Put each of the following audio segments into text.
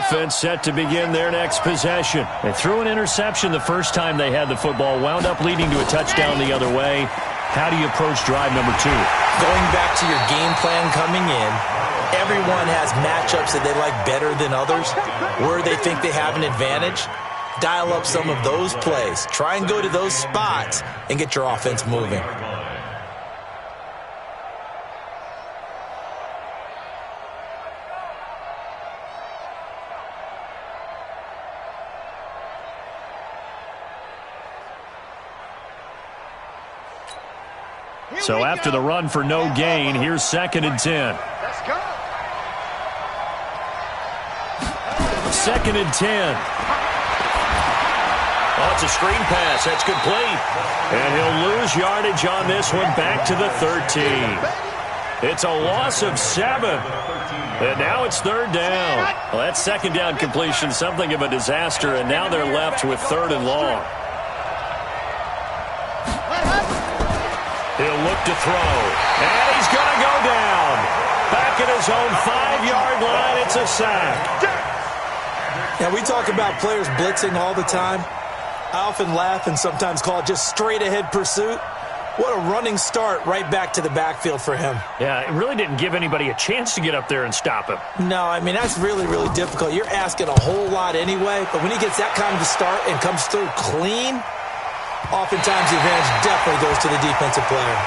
offense set to begin their next possession. They threw an interception the first time they had the football, wound up leading to a touchdown the other way. How do you approach drive number 2? Going back to your game plan coming in, everyone has matchups that they like better than others, where they think they have an advantage. Dial up some of those plays. Try and go to those spots and get your offense moving. So after the run for no gain, here's 2nd and 10. Let's go. 2nd and 10. Oh, it's a screen pass. That's complete. And he'll lose yardage on this one back to the 13. It's a loss of 7. And now it's 3rd down. Well, that 2nd down completion, something of a disaster, and now they're left with 3rd and long. He'll look to throw. And he's going to go down. Back at his own 5-yard line, it's a sack. Now, we talk about players blitzing all the time. I often laugh and sometimes call it just straight-ahead pursuit. What a running start right back to the backfield for him. Yeah, it really didn't give anybody a chance to get up there and stop him. No, I mean, that's really, really difficult. You're asking a whole lot anyway, but when he gets that kind of a start and comes through clean, oftentimes the advantage definitely goes to the defensive player.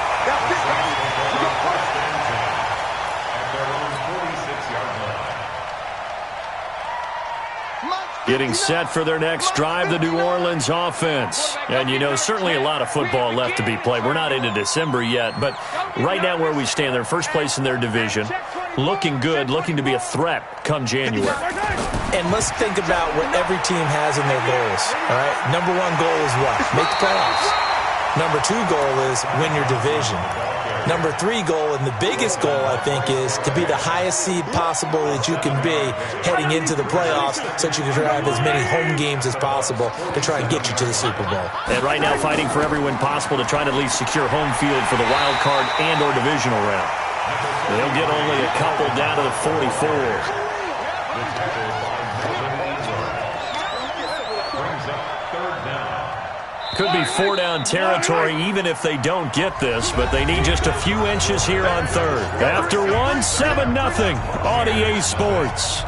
Getting set for their next drive, the New Orleans offense. And, you know, certainly a lot of football left to be played. We're not into December yet, but right now where we stand, they're first place in their division. Looking good, looking to be a threat come January. And let's think about what every team has in their goals, all right? Number 1 goal is what? Make the playoffs. Number 2 goal is win your division. Number 3 goal, and the biggest goal, I think, is to be the highest seed possible that you can be heading into the playoffs so that you can have as many home games as possible to try and get you to the Super Bowl. And right now fighting for every win possible to try to at least secure home field for the wild card and or divisional round. They'll get only a couple down to the 44. Could be 4-down territory even if they don't get this, but they need just a few inches here on 3rd. After 1, 7-0 on EA Sports.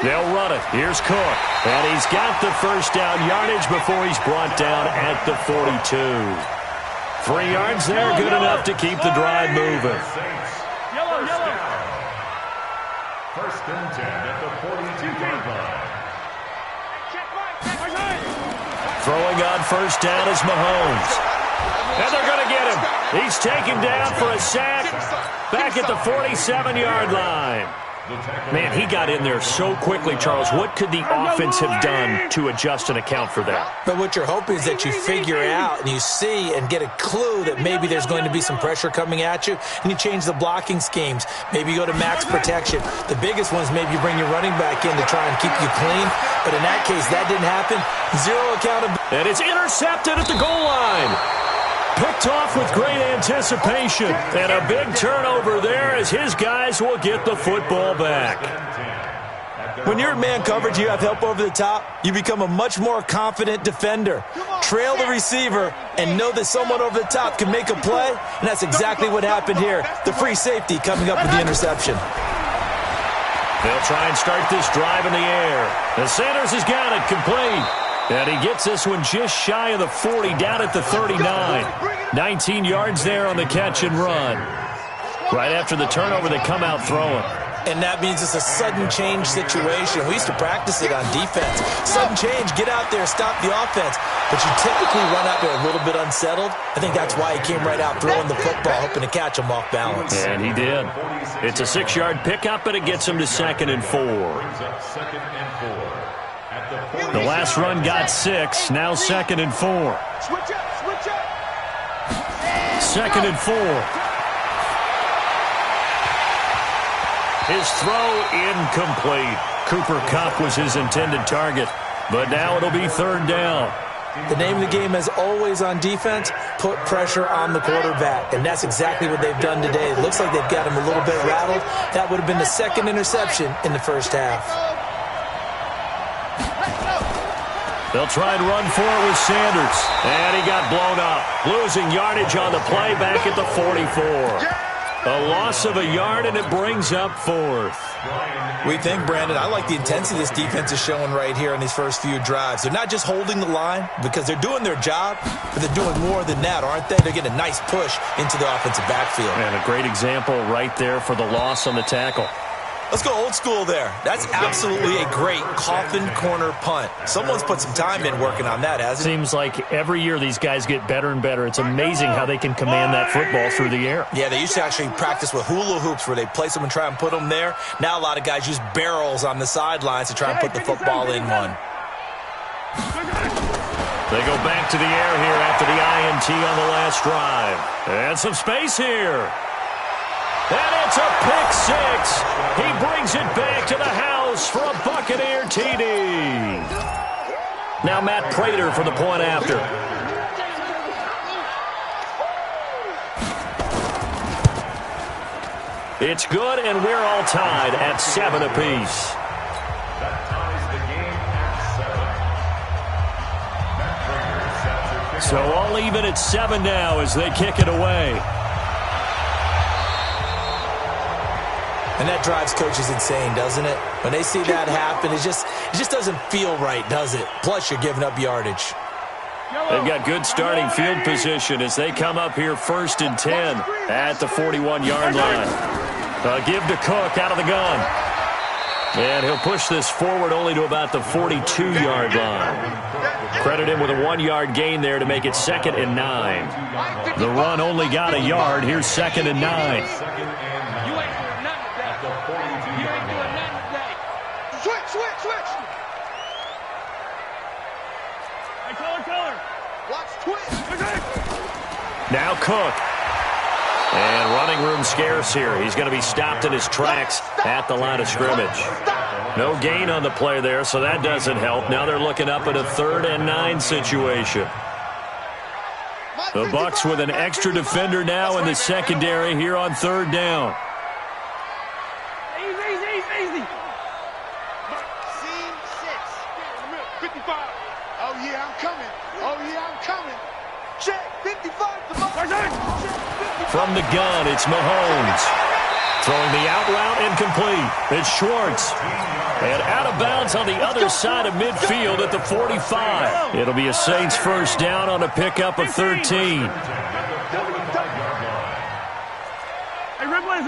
They'll run it. Here's Cook. And he's got the first down yardage before he's brought down at the 42. 3 yards there, good enough to keep the drive moving. First and 10 at the 42-yard line. Throwing on first down is Mahomes. And they're going to get him. He's taken down for a sack back at the 47-yard line. Man, he got in there so quickly, Charles. What could the offense have done to adjust and account for that? But what you're hoping is that you figure out and you see and get a clue that maybe there's going to be some pressure coming at you, and you change the blocking schemes. Maybe you go to max protection. The biggest one is maybe you bring your running back in to try and keep you clean. But in that case, that didn't happen. 0 accountability. And it's intercepted at the goal line. Picked off with great anticipation. And a big turnover there as his guys will get the football back. When you're in man coverage, you have help over the top, you become a much more confident defender. Trail the receiver and know that someone over the top can make a play, and that's exactly what happened here. The free safety coming up with the interception. They'll try and start this drive in the air. The Sanders has got it complete. And he gets this one just shy of the 40, down at the 39. 19 yards there on the catch and run. Right after the turnover, they come out throwing. And that means it's a sudden change situation. We used to practice it on defense. Sudden change, get out there, stop the offense. But you typically run out there a little bit unsettled. I think that's why he came right out throwing the football, hoping to catch him off balance. And he did. It's a 6-yard pickup, but it gets him to 2nd and 4. The last run got 6, now 2nd and 4. 2nd and 4. His throw incomplete. Cooper Kupp was his intended target, but now it'll be 3rd down. The name of the game, as always on defense, put pressure on the quarterback, and that's exactly what they've done today. It looks like they've got him a little bit rattled. That would have been the second interception in the first half. They'll try and run for it with Sanders. And he got blown up. Losing yardage on the play back at the 44. A loss of a yard, and it brings up fourth. We think, Brandon, I like the intensity this defense is showing right here in these first few drives. They're not just holding the line because they're doing their job, but they're doing more than that, aren't they? They're getting a nice push into the offensive backfield. And a great example right there for the loss on the tackle. Let's go old school there. That's absolutely a great coffin corner punt. Someone's put some time in working on that, hasn't it? Seems like every year these guys get better and better. It's amazing how they can command that football through the air. Yeah, they used to actually practice with hula hoops where they place them and try and put them there. Now a lot of guys use barrels on the sidelines to try and put the football in one. They go back to the air here after the INT on the last drive. And some space here. And it's a pick six. He brings it back to the house for a Buccaneer TD. Now Matt Prater for the point after. It's good, and we're all tied at 7 apiece. That ties the game at 7. So all even at 7 now as they kick it away. And that drives coaches insane, doesn't it? When they see that happen, it just doesn't feel right, does it? Plus, you're giving up yardage. They've got good starting field position as they come up here 1st and 10 at the 41-yard line. Give to Cook out of the gun. And he'll push this forward only to about the 42-yard line. Credit him with a 1-yard gain there to make it 2nd and 9. The run only got a yard. Here's 2nd and 9. Switch. Hey, color. Watch twitch. Now Cook. And running room scarce here. He's going to be stopped in his tracks at the line of scrimmage. No gain on the play there, so that doesn't help. Now they're looking up at a 3rd and 9 situation. The Bucs with an extra defender now in the secondary here on 3rd down. Easy. Scene 6. 55. Oh, yeah, I'm coming. Check. 55. From the gun, it's Mahomes. Throwing the out route incomplete. It's Schwartz. And out of bounds on the other side of midfield at the 45. It'll be a Saints first down on a pickup of 13. Hey, Ripley.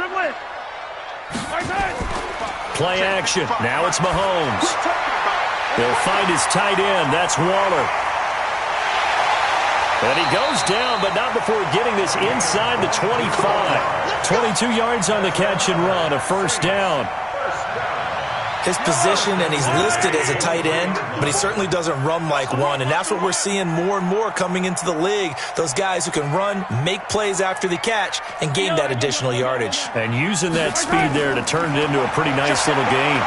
Play action. Now it's Mahomes. He'll find his tight end. That's Waller. And he goes down, but not before getting this inside the 25. 22 yards on the catch and run, a first down. His position, and he's listed as a tight end, but he certainly doesn't run like one, and that's what we're seeing more and more coming into the league. Those guys who can run, make plays after the catch, and gain that additional yardage. And using that speed there to turn it into a pretty nice little game.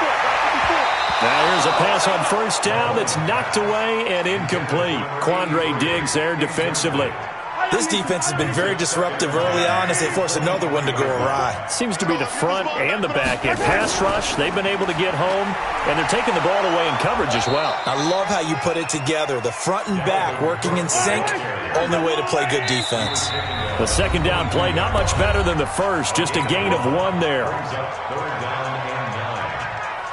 Now here's a pass on first down that's knocked away and incomplete. Quandre Diggs there defensively. This defense has been very disruptive early on as they force another one to go awry. Seems to be the front and the back end. Pass rush, they've been able to get home, and they're taking the ball away in coverage as well. I love how you put it together. The front and back working in sync, only way to play good defense. The second down play, not much better than the first, just a gain of 1 there.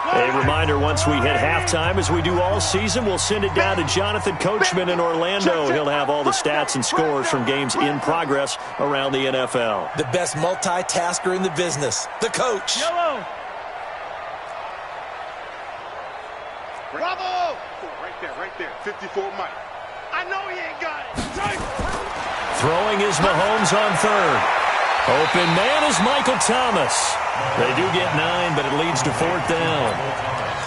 A reminder, once we hit halftime, as we do all season, we'll send it down to Jonathan Coachman in Orlando. He'll have all the stats and scores from games in progress around the NFL. The best multitasker in the business, the coach. Yellow. Bravo. Right there. 54 Mike. I know he ain't got it. Throwing is Mahomes on 3rd. Open man is Michael Thomas. They do get 9, but it leads to 4th down.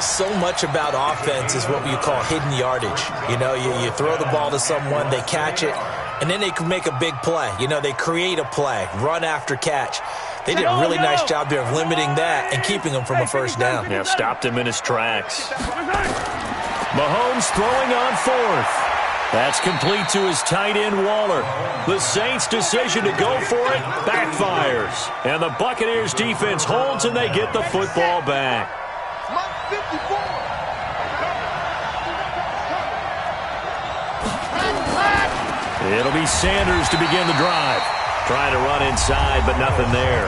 So much about offense is what you call hidden yardage. You know, you throw the ball to someone, they catch it, and then they can make a big play. You know, they create a play, run after catch. They did a really nice job there of limiting that and keeping him from a first down. Yeah, stopped him in his tracks. Mahomes throwing on 4th. That's complete to his tight end, Waller. The Saints' decision to go for it backfires. And the Buccaneers' defense holds, and they get the football back. It'll be Sanders to begin the drive. Trying to run inside, but nothing there.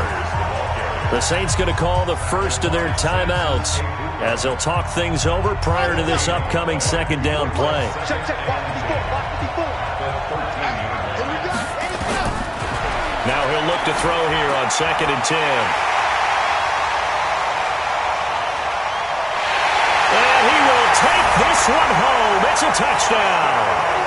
The Saints going to call the first of their timeouts as they'll talk things over prior to this upcoming second down play. Now he'll look to throw here on 2nd and 10. And he will take this one home. It's a touchdown.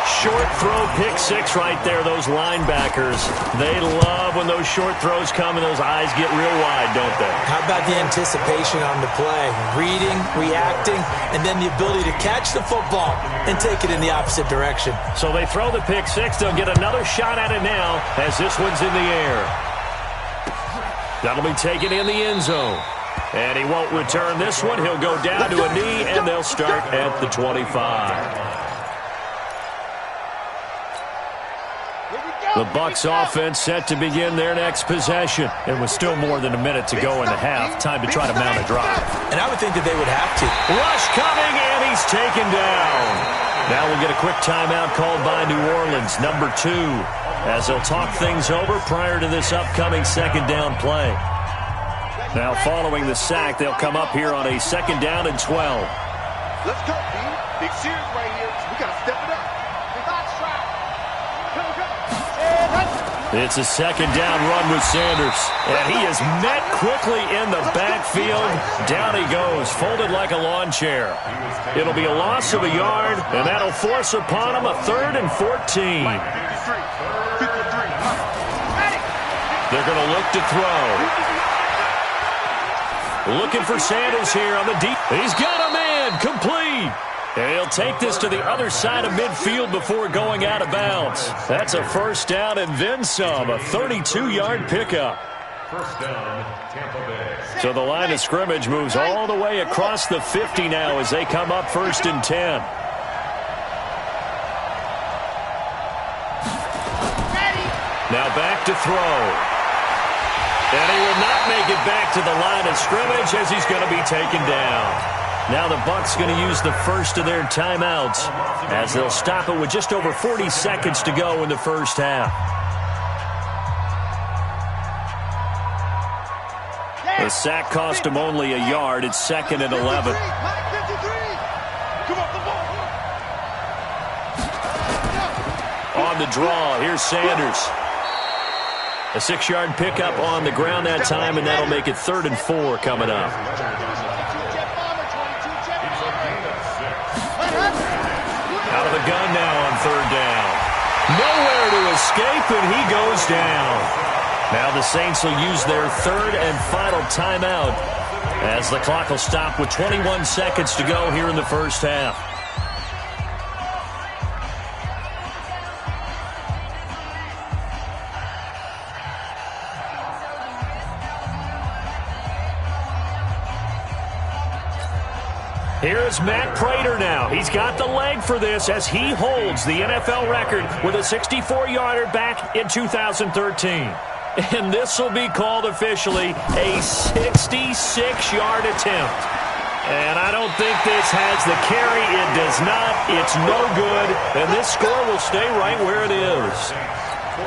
Short throw, pick six right there. Those linebackers, they love when those short throws come and those eyes get real wide, don't they? How about the anticipation on the play? Reading, reacting, and then the ability to catch the football and take it in the opposite direction. So they throw the pick six. They'll get another shot at it now as this one's in the air. That'll be taken in the end zone. And he won't return this one. He'll go down to a knee, and they'll start at the 25. The Bucs offense set to begin their next possession. And with still more than a minute to go in the half, time to try to mount a drive. And I would think that they would have to. Rush coming, and he's taken down. Now we'll get a quick timeout called by New Orleans, number 2, as they'll talk things over prior to this upcoming second down play. Now following the sack, they'll come up here on a 2nd down and 12. Let's go, B. Big series right here. We got to step it up. It's a 2nd down run with Sanders. And he is met quickly in the backfield. Down he goes, folded like a lawn chair. It'll be a loss of a yard, and that'll force upon him a 3rd and 14. They're going to look to throw. Looking for Sanders here on the deep. He's got a man, complete. And he'll take this to the other side of midfield before going out of bounds. That's a 1st down and then some, a 32-yard pickup. First down, Tampa Bay. So the line of scrimmage moves all the way across the 50 now as they come up 1st and 10. Now back to throw. And he will not make it back to the line of scrimmage as he's going to be taken down. Now the Bucs going to use the first of their timeouts as they'll stop it with just over 40 seconds to go in the first half. The sack cost him only a yard. It's 2nd and 11. On the draw, here's Sanders. A 6-yard pickup on the ground that time, and that'll make it 3rd and 4 coming up. Out of the gun now on 3rd down. Nowhere to escape, and he goes down. Now the Saints will use their 3rd and final timeout as the clock will stop with 21 seconds to go here in the first half. Here's Matt Prater now. He's got the leg for this as he holds the NFL record with a 64-yarder back in 2013. And this will be called officially a 66-yard attempt. And I don't think this has the carry. It does not. It's no good. And this score will stay right where it is.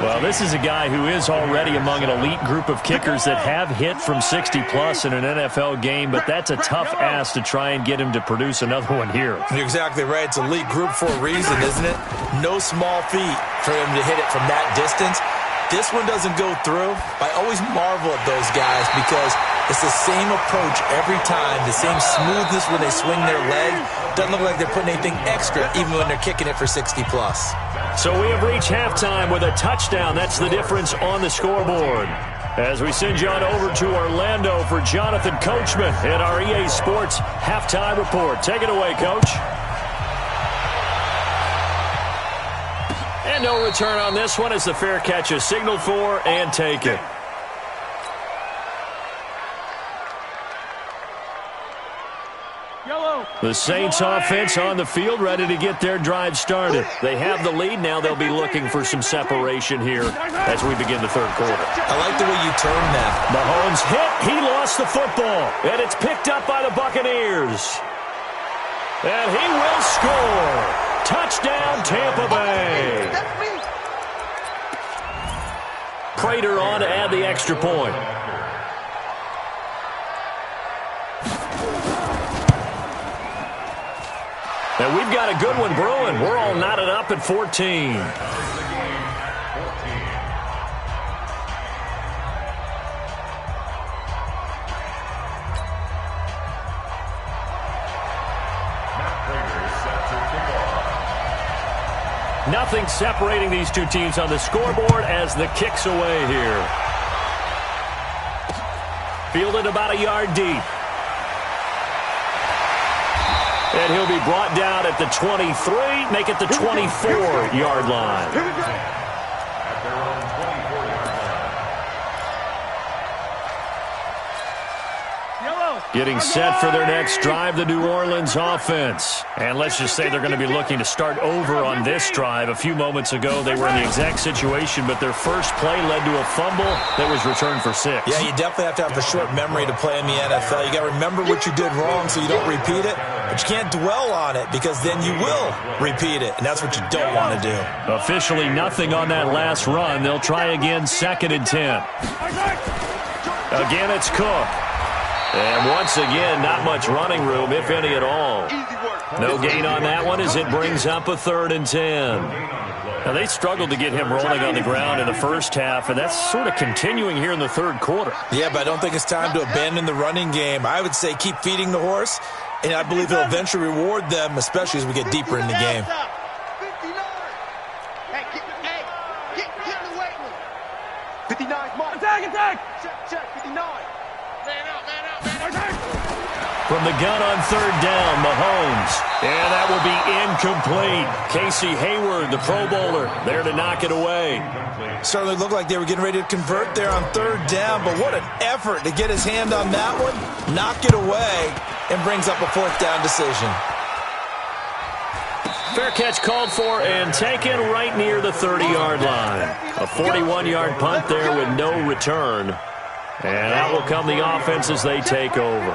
Well, this is a guy who is already among an elite group of kickers that have hit from 60-plus in an NFL game, but that's a tough ask to try and get him to produce another one here. You're exactly right. It's elite group for a reason, isn't it? No small feat for him to hit it from that distance. This one doesn't go through. I always marvel at those guys because it's the same approach every time, the same smoothness when they swing their leg. Doesn't look like they're putting anything extra even when they're kicking it for 60-plus. So we have reached halftime with a touchdown. That's the difference on the scoreboard. As we send you on over to Orlando for Jonathan Coachman at our EA Sports Halftime Report. Take it away, Coach. And no return on this one as the fair catch is signaled for and taken. The The Saints offense on the field, ready to get their drive started. They have the lead. Now they'll be looking for some separation here as we begin the third quarter. I like the way you termed that. Mahomes hit. He lost the football. And it's picked up by the Buccaneers. And he will score. Touchdown, Tampa Bay. Prater on to add the extra point. And we've got a good one brewing. We're all knotted up at 14. Nothing separating these two teams on the scoreboard as the kick's away here. Fielded about a yard deep. And he'll be brought down at the 23, make it the 24-yard line. At their own 24-yard line. Getting set for their next drive, the New Orleans offense. And let's just say they're going to be looking to start over on this drive. A few moments ago, they were in the exact situation, but their first play led to a fumble that was returned for 6. Yeah, you definitely have to have a short memory to play in the NFL. You got to remember what you did wrong so you don't repeat it, but you can't dwell on it because then you will repeat it, and that's what you don't want to do. Officially nothing on that last run. They'll try again, 2nd and 10. Again, it's Cook. And once again, not much running room, if any at all. No gain on that one as it brings up a 3rd and 10. Now, they struggled to get him rolling on the ground in the first half, and that's sort of continuing here in the third quarter. Yeah, but I don't think it's time to abandon the running game. I would say keep feeding the horse, and I believe he'll eventually reward them, especially as we get deeper in the game. 59, mark. Attack! Check, 59. From the gun on 3rd down, Mahomes. And that will be incomplete. Casey Hayward, the Pro Bowler, there to knock it away. Certainly looked like they were getting ready to convert there on 3rd down, but what an effort to get his hand on that one, knock it away, and brings up a 4th down decision. Fair catch called for and taken right near the 30-yard line. A 41-yard punt there with no return. And out will come the offense as they take over.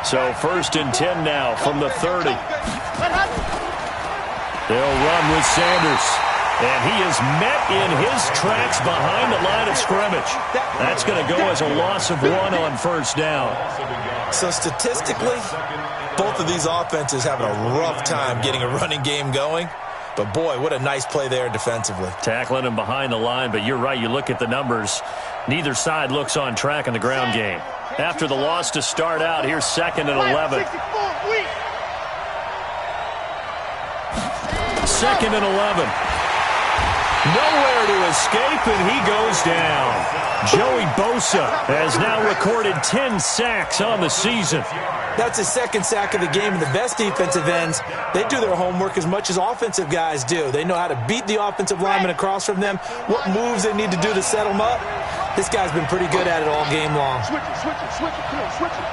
So 1st and 10 now from the 30. They'll run with Sanders. And he is met in his tracks behind the line of scrimmage. That's going to go as a loss of 1 on 1st down. So statistically, both of these offenses having a rough time getting a running game going. But, boy, what a nice play there defensively. Tackling him behind the line, but you're right. You look at the numbers. Neither side looks on track in the ground game. After the loss to start out, here's 2nd and 11. 2nd and 11. Nowhere to escape, and he goes down. Joey Bosa has now recorded 10 sacks on the season. That's his 2nd sack of the game, and the best defensive ends, they do their homework as much as offensive guys do. They know how to beat the offensive lineman across from them, what moves they need to do to set them up. This guy's been pretty good at it all game long. Switch it. Come on, switch it.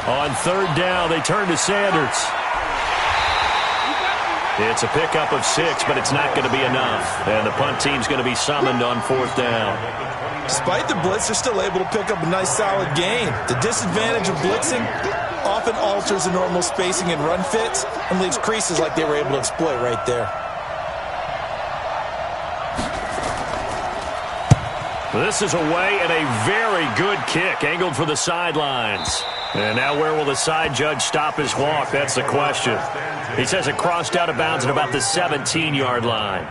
On 3rd down, they turn to Sanders. It's a pickup of 6, but it's not going to be enough. And the punt team's going to be summoned on 4th down. Despite the blitz, they're still able to pick up a nice, solid gain. The disadvantage of blitzing often alters the normal spacing and run fits and leaves creases like they were able to exploit right there. This is away and a very good kick, angled for the sidelines. And now where will the side judge stop his walk? That's the question. He says it crossed out of bounds at about the 17-yard line.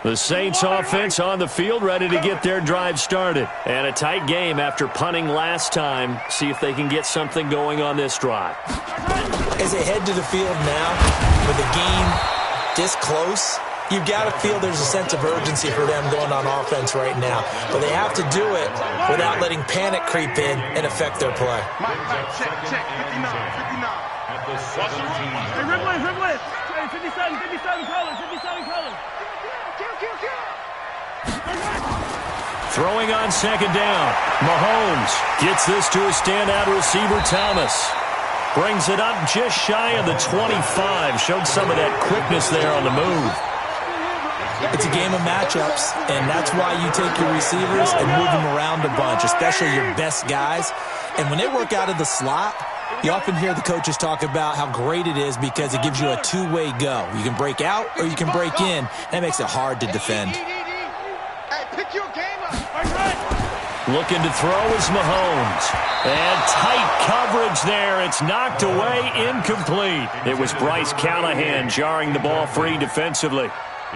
The Saints offense on the field, ready to get their drive started. And a tight game after punting last time. See if they can get something going on this drive. As they head to the field now, with the game this close, you've got to feel there's a sense of urgency for them going on offense right now. But they have to do it without letting panic creep in and affect their play. Check. 59. At the 17. Throwing on second down. Mahomes gets this to a standout receiver, Thomas. Brings it up just shy of the 25. Showed some of that quickness there on the move. It's a game of matchups, and that's why you take your receivers and move them around a bunch, especially your best guys. And when they work out of the slot, you often hear the coaches talk about how great it is because it gives you a two-way go. You can break out or you can break in. That makes it hard to defend. Looking to throw is Mahomes. And tight coverage there. It's knocked away, incomplete. It was Bryce Callahan jarring the ball free defensively.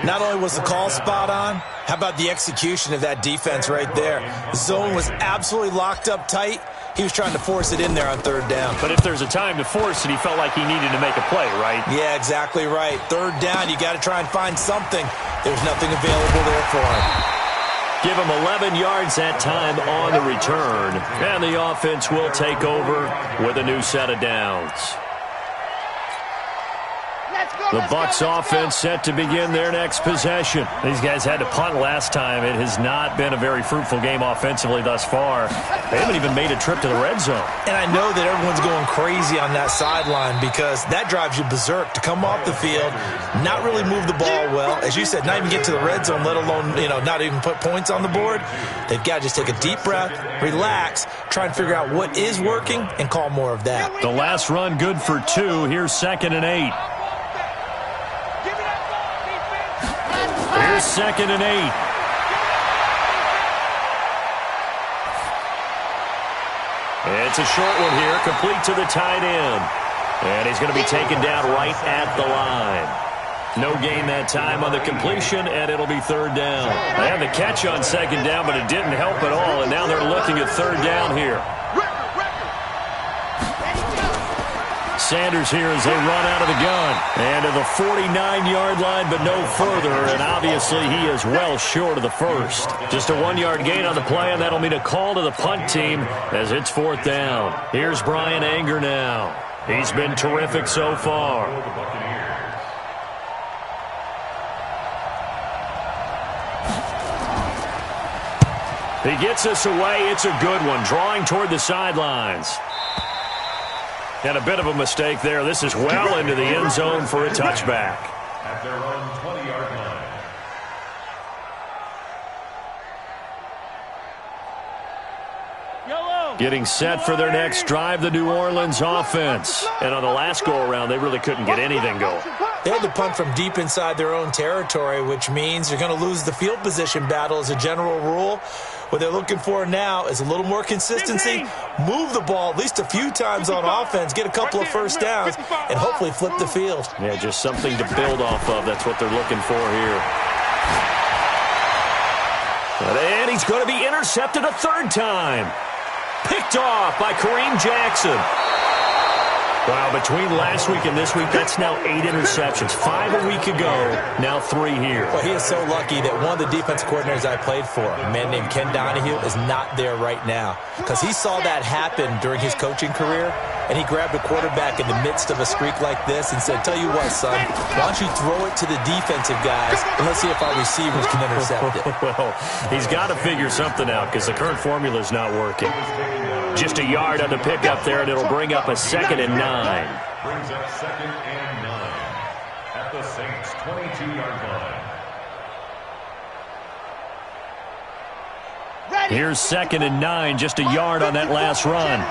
Not only was the call spot on, how about the execution of that defense right there? The zone was absolutely locked up tight. He was trying to force it in there on third down. But if there's a time to force it, he felt like he needed to make a play, right? Yeah, exactly right. Third down, you got to try and find something. There's nothing available there for him. Give him 11 yards that time on the return. And the offense will take over with a new set of downs. The Bucs offense set to begin their next possession. These guys had to punt last time. It has not been a very fruitful game offensively thus far. They haven't even made a trip to the red zone. And I know that everyone's going crazy on that sideline because that drives you berserk to come off the field, not really move the ball well. As you said, not even get to the red zone, let alone, not even put points on the board. They've got to just take a deep breath, relax, try and figure out what is working, and call more of that. The last run good for 2. Here's 2nd and 8. Here's 2nd and 8. It's a short one here, complete to the tight end. And he's going to be taken down right at the line. No gain that time on the completion, and it'll be third down. They had the catch on second down, but it didn't help at all, and now they're looking at third down here. Sanders here as they run out of the gun. And to the 49-yard line, but no further. And obviously he is well short of the first. Just a 1-yard gain on the play, and that'll mean a call to the punt team as it's fourth down. Here's Brian Anger now. He's been terrific so far. He gets us away. It's a good one. Drawing toward the sidelines. And a bit of a mistake there. This is well into the end zone for a touchback. At their own 20-yard line. Getting set for their next drive, the New Orleans offense. And on the last go-around, they really couldn't get anything going. They had to punt from deep inside their own territory, which means you're going to lose the field position battle as a general rule. What they're looking for now is a little more consistency, move the ball at least a few times on offense, get a couple of first downs, and hopefully flip the field. Yeah, just something to build off of. That's what they're looking for here. And he's going to be intercepted a third time. Picked off by Kareem Jackson. Wow, between last week and this week, that's now 8 interceptions. 5 a week ago, now 3 here. Well, he is so lucky that one of the defense coordinators I played for, a man named Ken Donahue, is not there right now. Because he saw that happen during his coaching career, and he grabbed a quarterback in the midst of a streak like this and said, tell you what, son, why don't you throw it to the defensive guys, and let's see if our receivers can intercept it. Well, he's got to figure something out because the current formula is not working. Just a yard on the pickup there, and it'll bring up a 2nd and 9. Brings up 2nd and 9 at the Saints' 22-yard line. Here's 2nd and 9, just a yard on that last run.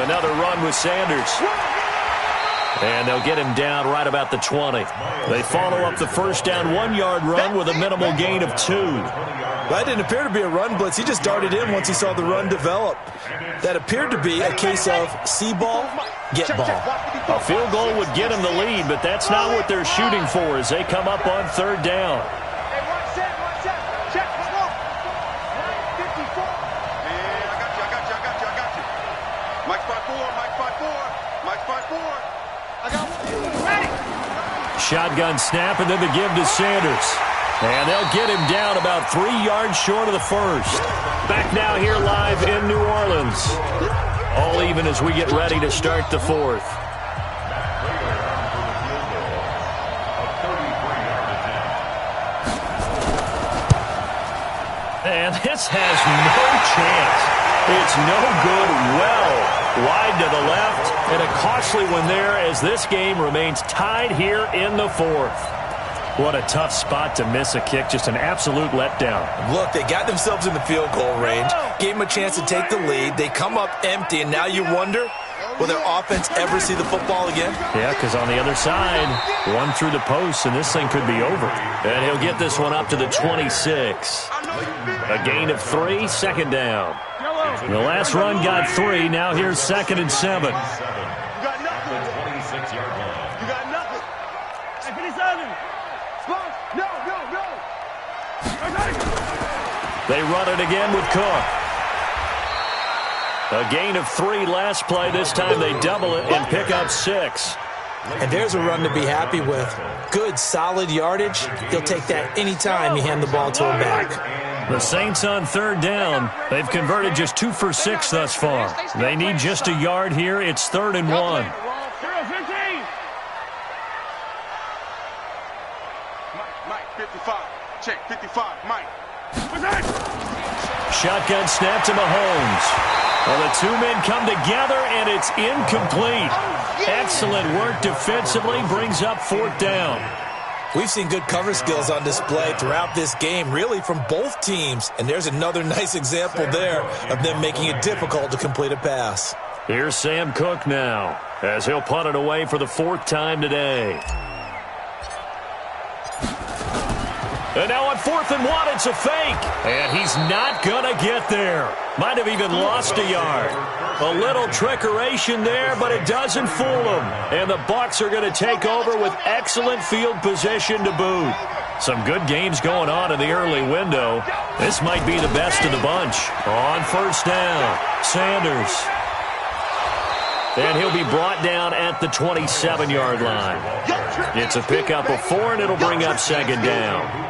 Another run with Sanders. And they'll get him down right about the 20. They follow up the first down 1-yard run with a minimal gain of 2. That didn't appear to be a run blitz. He just darted in once he saw the run develop. That appeared to be a case of see ball, get ball. A field goal would get him the lead, but that's not what they're shooting for as they come up on third down. Shotgun snap, and then the give to Sanders. And they'll get him down about 3 yards short of the first. Back now here live in New Orleans. All even as we get ready to start the fourth. And this has no chance. It's no good. Well wide to the left. And a costly one there as this game remains tied here in the fourth. What a tough spot to miss a kick. Just an absolute letdown. Look, they got themselves in the field goal range. Gave them a chance to take the lead. They come up empty, and now you wonder, will their offense ever see the football again? Yeah, because on the other side, one through the post, and this thing could be over. And he'll get this one up to the 26. A gain of 3, second down. The last run got 3. Now here's 2nd and 7. You got nothing. 26-yard line. You got nothing. Hey, 57. No. They run it again with Cook. A gain of 3 last play. This time they double it and pick up 6. And there's a run to be happy with. Good, solid yardage. He'll take that anytime you hand the ball to him back. The Saints on 3rd down. They've converted just 2 for 6 thus far. They need just a yard here. It's 3rd and 1. Mike, 55. Check, 55, Mike. Shotgun snap to Mahomes. Well, the two men come together, and it's incomplete. Excellent work defensively, brings up 4th down. We've seen good cover skills on display throughout this game, really from both teams. And there's another nice example there of them making it difficult to complete a pass. Here's Sam Cook now, as he'll punt it away for the 4th time today. And now on 4th and 1, it's a fake. And he's not going to get there. Might have even lost a yard. A little trickeration there, but it doesn't fool him. And the Bucs are going to take over with excellent field position to boot. Some good games going on in the early window. This might be the best of the bunch. On 1st down, Sanders. And he'll be brought down at the 27-yard line. It's a pickup of 4, and it'll bring up 2nd down.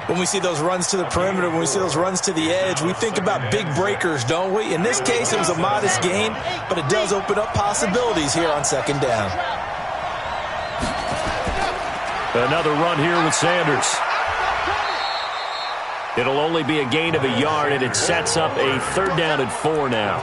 When we see those runs to the perimeter, when we see those runs to the edge, we think about big breakers, don't we? In this case, it was a modest gain, but it does open up possibilities here on 2nd down. Another run here with Sanders. It'll only be a gain of a yard, and it sets up a 3rd down and 4 now.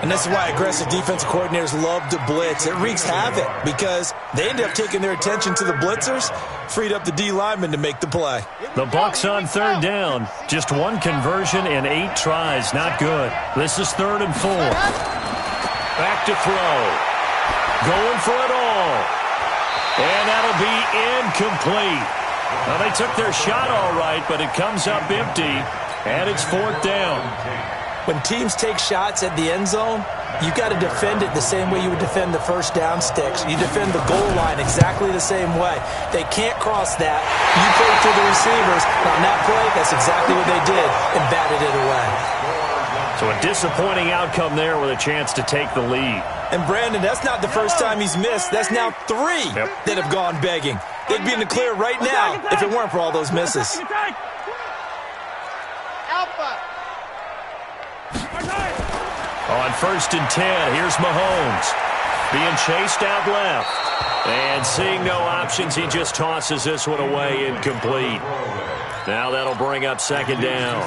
And this is why aggressive defensive coordinators love to blitz. It wreaks havoc because they end up taking their attention to the blitzers, freed up the D lineman to make the play. The Bucs on 3rd down. Just 1 conversion and 8 tries. Not good. This is 3rd and 4. Back to throw. Going for it all. And that'll be incomplete. Well, they took their shot all right, but it comes up empty, and it's 4th down. When teams take shots at the end zone, you got to defend it the same way you would defend the 1st down sticks. You defend the goal line exactly the same way. They can't cross that. You play to the receivers. On that play, that's exactly what they did and batted it away. So a disappointing outcome there with a chance to take the lead. And Brandon, that's not the first time he's missed. That's now 3 that have gone begging. They'd be in the clear right now if it weren't for all those misses. On 1st and 10, here's Mahomes. Being chased out left. And seeing no options, he just tosses this one away incomplete. Now that'll bring up 2nd down.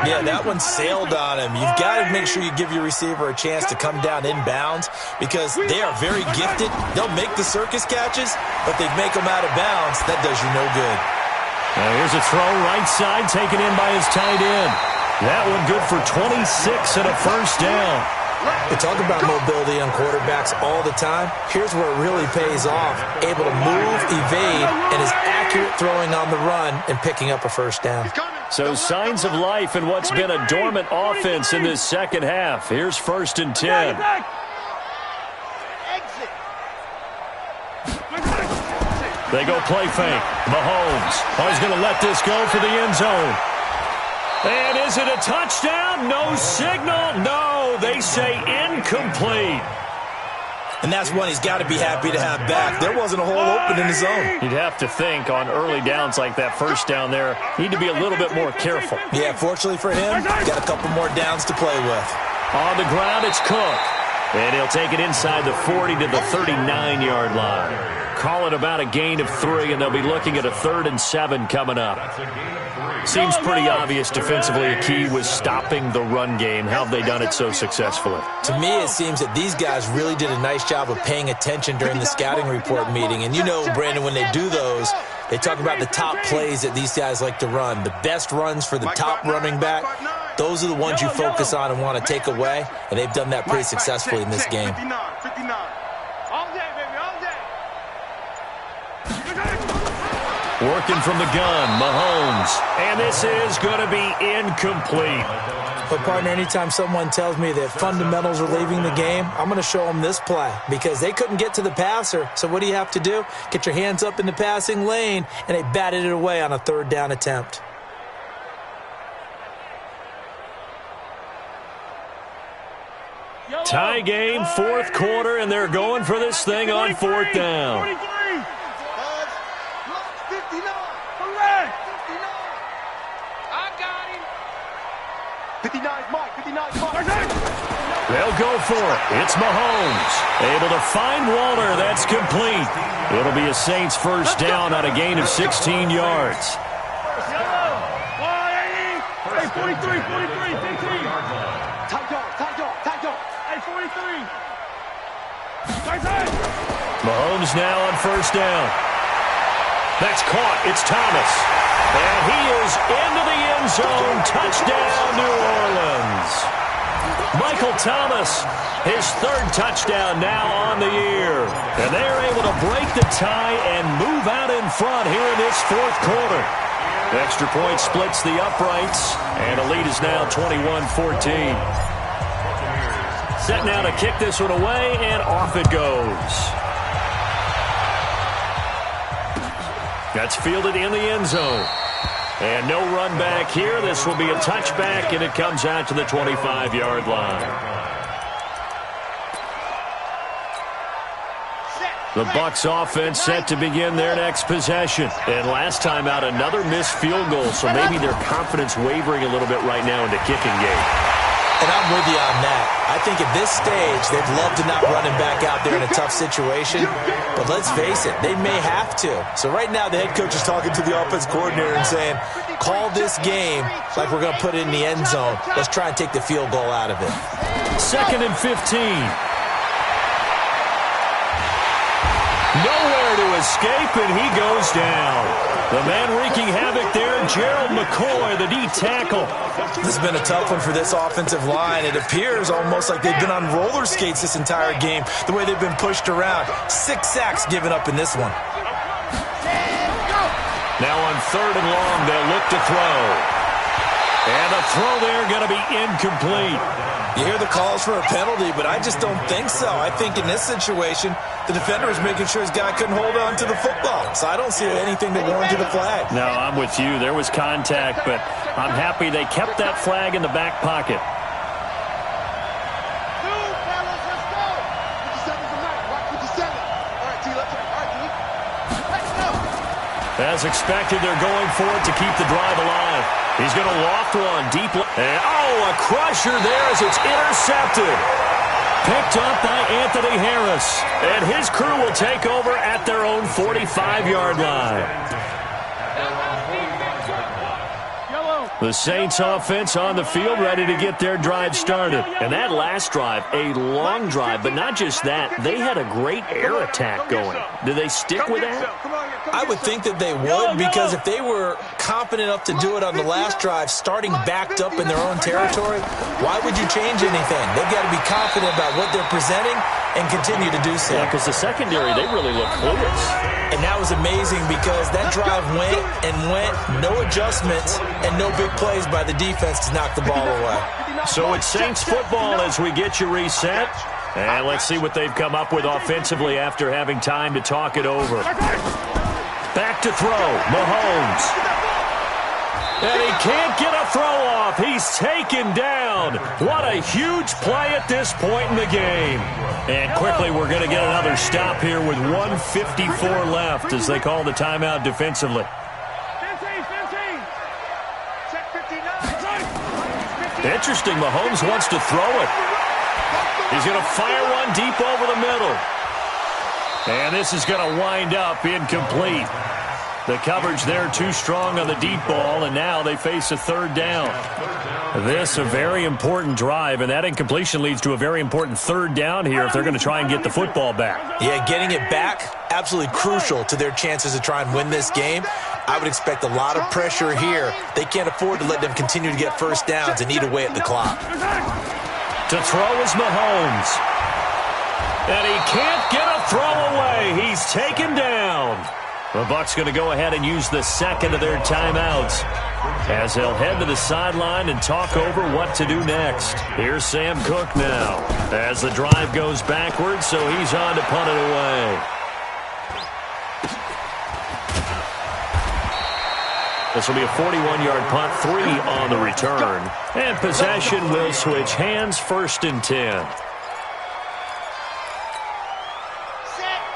Yeah, that one sailed on him. You've got to make sure you give your receiver a chance to come down inbounds because they are very gifted. They'll make the circus catches, but they make them out of bounds. That does you no good. Now here's a throw right side taken in by his tight end. That one good for 26 and a 1st down. We talk about mobility on quarterbacks all the time. Here's where it really pays off. Able to move, evade, and is accurate throwing on the run and picking up a 1st down. So signs of life in what's been a dormant offense in this 2nd half. Here's 1st and 10. They go play fake. Mahomes. Oh, he's going to let this go for the end zone. And is it a touchdown? No signal. No, they say incomplete. And that's one he's got to be happy to have back. There wasn't a hole open in the zone. You'd have to think on early downs like that first down there, need to be a little bit more careful. Yeah, fortunately for him, got a couple more downs to play with. On the ground, it's Cook. And he'll take it inside the 40 to the 39-yard line. Call it about a gain of 3, and they'll be looking at a 3rd and 7 coming up. Seems pretty obvious defensively a key was stopping the run game. How have they done it so successfully? To me, it seems that these guys really did a nice job of paying attention during the scouting report meeting. And you know, Brandon, when they do those, they talk about the top plays that these guys like to run. The best runs for the top running back, those are the ones you focus on and want to take away. And they've done that pretty successfully in this game. 59. All day, baby, all day. Working from the gun, Mahomes. And this is going to be incomplete. But, partner, anytime someone tells me that fundamentals are leaving the game, I'm going to show them this play because they couldn't get to the passer. So what do you have to do? Get your hands up in the passing lane, and they batted it away on a 3rd down attempt. Tie game, 4th quarter, and they're going for this thing on 4th down. 59's Mike. They'll go for it. It's Mahomes. Able to find Walter. That's complete. It'll be a Saints first down on a gain of 16 yards. Hey, 43, 15. Tight dog. Hey, 43. Mahomes now on first down. That's caught. It's Thomas. And he is into the end zone. Touchdown, New Orleans. Michael Thomas, his 3rd touchdown now on the year. And they're able to break the tie and move out in front here in this 4th quarter. Extra point splits the uprights, and the lead is now 21-14. Set now to kick this one away, and off it goes. That's fielded in the end zone. And no run back here. This will be a touchback, and it comes out to the 25-yard line. The Bucs offense set to begin their next possession. And last time out, another missed field goal, so maybe their confidence wavering a little bit right now in the kicking game. And I'm with you on that. I think at this stage, they'd love to not run him back out there in a tough situation. But let's face it, they may have to. So right now, the head coach is talking to the offense coordinator and saying, call this game like we're going to put it in the end zone. Let's try and take the field goal out of it. 2nd and 15. Nowhere to escape, and he goes down. The man wreaking havoc there, Gerald McCoy, the D tackle. This has been a tough one for this offensive line. It appears almost like they've been on roller skates this entire game, the way they've been pushed around. 6 sacks given up in this one. Now on 3rd and long, they'll look to throw. And the throw there going to be incomplete. You hear the calls for a penalty, but I just don't think so. I think in this situation, the defender was making sure his guy couldn't hold on to the football. So I don't see anything that warranted a flag. No, I'm with you. There was contact, but I'm happy they kept that flag in the back pocket. As expected, they're going for it to keep the drive alive. He's going to loft one deep. And, a crusher there as it's intercepted. Picked up by Anthony Harris. And his crew will take over at their own 45-yard line. The Saints offense on the field ready to get their drive started. And that last drive, a long drive, but not just that. They had a great air attack going. Do they stick with that? I would think that they would, because if they were confident enough to do it on the last drive, starting backed up in their own territory, why would you change anything? They've got to be confident about what they're presenting and continue to do so. Yeah, because the secondary, they really look clueless. And that was amazing because that drive went and went, no adjustments, and no big plays by the defense to knock the ball away. So it's Saints football as we get you reset. And let's see what they've come up with offensively after having time to talk it over. Back to throw, Mahomes. And he can't get a throw off. He's taken down. What a huge play at this point in the game. And quickly, we're going to get another stop here with 1:54 left as they call the timeout defensively. Interesting, Mahomes wants to throw it. He's going to fire one deep over the middle. And this is going to wind up incomplete. The coverage there too strong on the deep ball, and now they face a third down. This a very important drive, and that incompletion leads to a very important third down here if they're going to try and get the football back. Yeah, getting it back, absolutely crucial to their chances to try and win this game. I would expect a lot of pressure here. They can't afford to let them continue to get first downs and eat away at the clock. To throw is Mahomes. And he can't get a throw away. He's taken down. The Bucs going to go ahead and use the second of their timeouts as they'll head to the sideline and talk over what to do next. Here's Sam Cook now as the drive goes backwards, so he's on to punt it away. This will be a 41-yard punt, 3 on the return. And possession will switch hands, 1st and 10.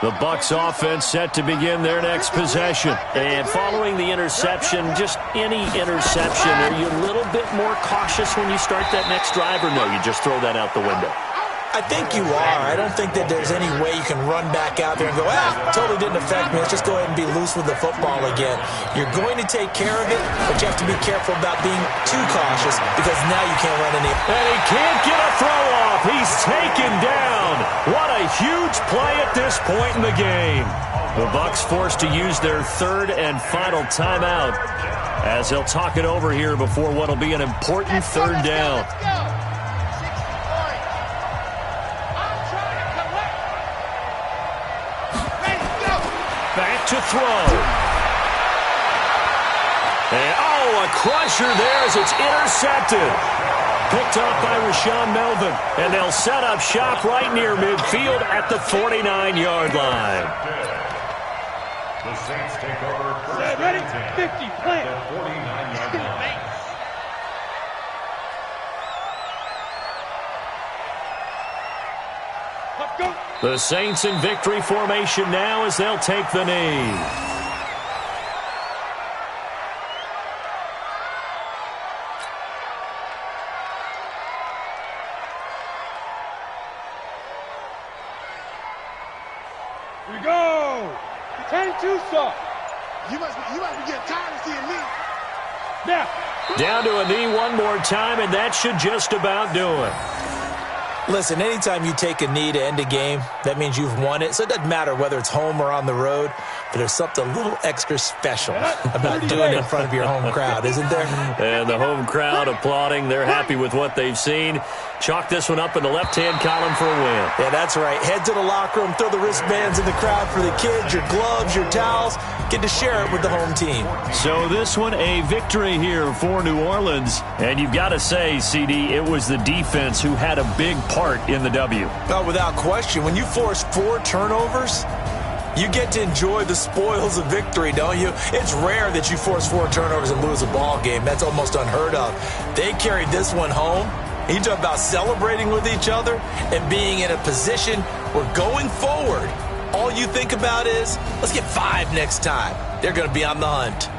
The Bucs offense set to begin their next possession. And following the interception, just any interception, are you a little bit more cautious when you start that next drive, or no, you just throw that out the window? I think you are. I don't think that there's any way you can run back out there and go, totally didn't affect me. Let's just go ahead and be loose with the football again. You're going to take care of it, but you have to be careful about being too cautious because now you can't run any. And he can't get a throw off. He's taken down. What a huge play at this point in the game. The Bucs forced to use their third and final timeout as they'll talk it over here before what will be an important third down. Back to throw. And, a crusher there as it's intercepted. Picked up by Rashawn Melvin. And they'll set up shop right near midfield at the 49-yard line. The Saints take over first Ready? and 10 50, plant. at the 49-yard line. Go. The Saints in victory formation now as they'll take the knee. Here we go. 10-2 soft. You must be getting tired of seeing me. Now. Down to a knee one more time, and that should just about do it. Listen, anytime you take a knee to end a game, that means you've won it. So it doesn't matter whether it's home or on the road, but there's something a little extra special about doing it in front of your home crowd, isn't there? And the home crowd applauding. They're happy with what they've seen. Chalk this one up in the left-hand column for a win. Yeah, that's right. Head to the locker room, throw the wristbands in the crowd for the kids, your gloves, your towels. Get to share it with the home team. So this one, a victory here for New Orleans. And you've got to say, CD, it was the defense who had a big part in the W. Oh, without question. When you force 4 turnovers, you get to enjoy the spoils of victory, don't you? It's rare that you force 4 turnovers and lose a ball game. That's almost unheard of. They carried this one home. You talk about celebrating with each other and being in a position where going forward, all you think about is, let's get 5 next time. They're going to be on the hunt.